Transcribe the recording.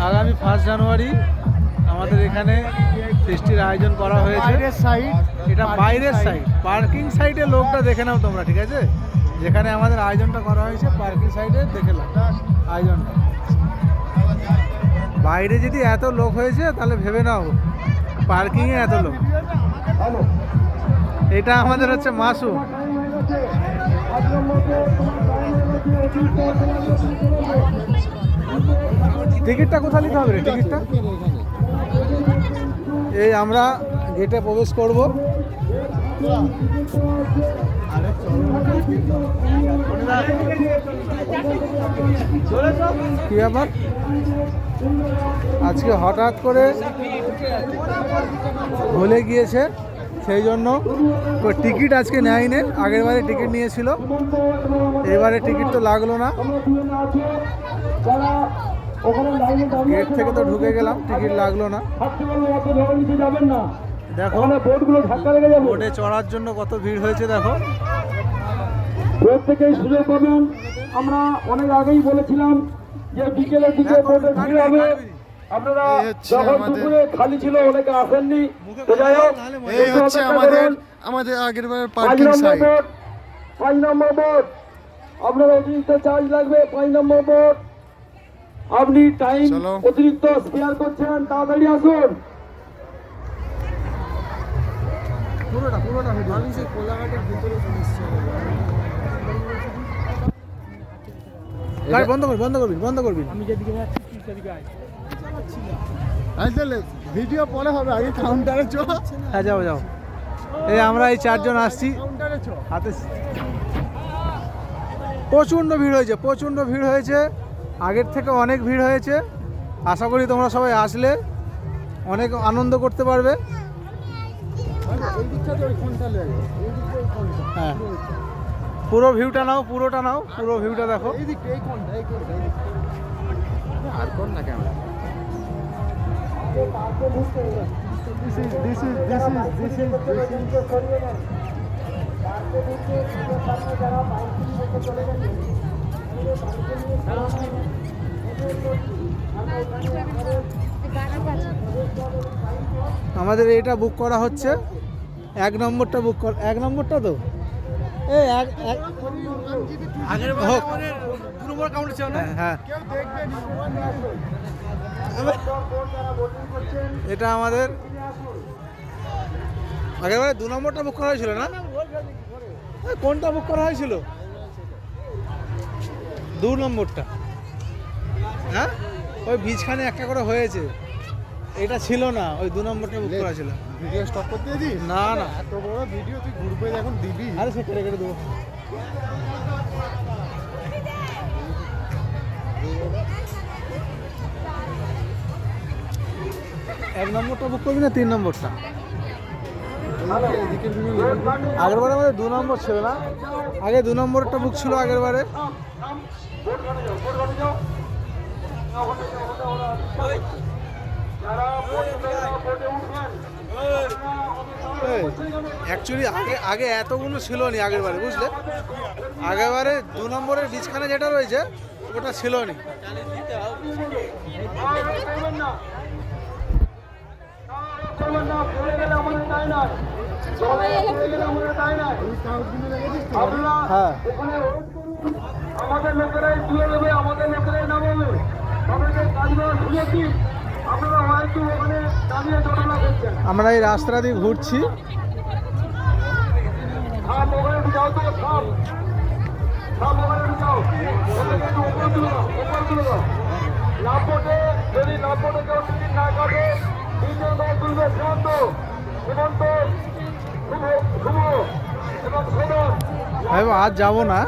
আগামী 1 জানুয়ারি আমাদের এখানে ফেস্টির আয়োজন করা হয়েছে। এটা বাইরের সাইড, পার্কিং সাইডে লোকটা দেখে নাও তোমরা, ঠিক আছে? যেখানে আমাদের আয়োজনটা করা হয়েছে পার্কিং সাইডে দেখে নাও আয়োজনটা। বাইরে যদি এত লোক হয়েছে তাহলে ভেবে নাও পার্কিংয়ে এত লোক। এটা আমাদের হচ্ছে মাসুম। টিকিটটা কোথায় নিতে হবে রে? টিকিটটা এই আমরা গেটে প্রবেশ করব। কি ব্যাপার আজকে হঠাৎ করে ভুলে গিয়েছে, সেই জন্য টিকিট আজকে নেয়নি। আগের বারে টিকিট নিয়েছিল, এবারে টিকিট তো লাগলো না। গেট থেকে তো ঢুকে গেলাম, টিকিট লাগলো না। দেখো বোটে চড়ার জন্য কত ভিড় হয়েছে, দেখো। বোট থেকেই সুযোগ পাবেন। আমরা অনেক আগেই বলেছিলাম যে বিকেলের দিকে বোটে ভিড় হবে। আপনারা যখন দুপুরে খালি ছিল অনেকে আসেননি, তো যাই হোক এই হচ্ছে আমাদের আগের বারের পার্কিং সাইট। 5 নম্বর বোট আপনারা অতিরিক্ত চার্জ লাগবে। 5 নম্বর বোট আপনি টাইম অতিরিক্ত স্পেয়ার করছেন, তাড়াতাড়ি আসুন। আমি সেই কোলাঘাটের ভিতরে বন্ধ করবি। আমি যেদিকে যাচ্ছি সেদিকে ভিডিও পরে হবে, আগে কাউন্টারে চো। হ্যাঁ যাও। এই আমরা এই 4 জন আসছি। হাতে প্রচণ্ড ভিড় হয়েছে, আগের থেকে অনেক ভিড় হয়েছে। আশা করি তোমরা সবাই আসলে অনেক আনন্দ করতে পারবে। হ্যাঁ পুরো ভিউটা নাও, পুরো ভিউটা দেখো। আর কোন না ক্যামেরা। আমাদের এটা বুক করা হচ্ছে, 1 নম্বরটা বুক কর। 1 নম্বরটা তো এই আগের হোক, 2 নম্বর কাউন্টার ছিল না। হ্যাঁ এটা আমাদের আগেরবারে 2 নম্বরটা বুক করা হয়েছিল না? কোনটা বুক করা হয়েছিল? 2 নম্বরটা। হ্যাঁ ওই বীজখানে একটা করে হয়েছে, এটা ছিল না। ওই 2 নম্বরটা বুক করা ছিল। ভিডিও স্টপ করতে দিই না এত বড় ভিডিও তুই গ্রুপে এখন দিবি। আরে সে কেটে দেবো। এক নম্বরটা বুক করবি না 3 নম্বরটা? আগের বারে আমাদের 2 নম্বর ছিল না? আগে 2 নম্বরটা বুক ছিল আগের বারে। অ্যাকচুয়ালি আগে এতগুলো ছিল নি আগের বারে, বুঝলে? আগের বারে 2 নম্বরের বীজখানে যেটা রয়েছে ওটা ছিল নি। হ্যাঁ আমাদের লোকেরাই দিয়ে দেবে, আমাদের লোকেরাই নামাবে। আপনারা হয়তো ওখানে দাঁড়িয়ে ঘটনা করছেন। আমরা এই রাস্তা দিয়ে ঘুরছি। আজ যাবো না,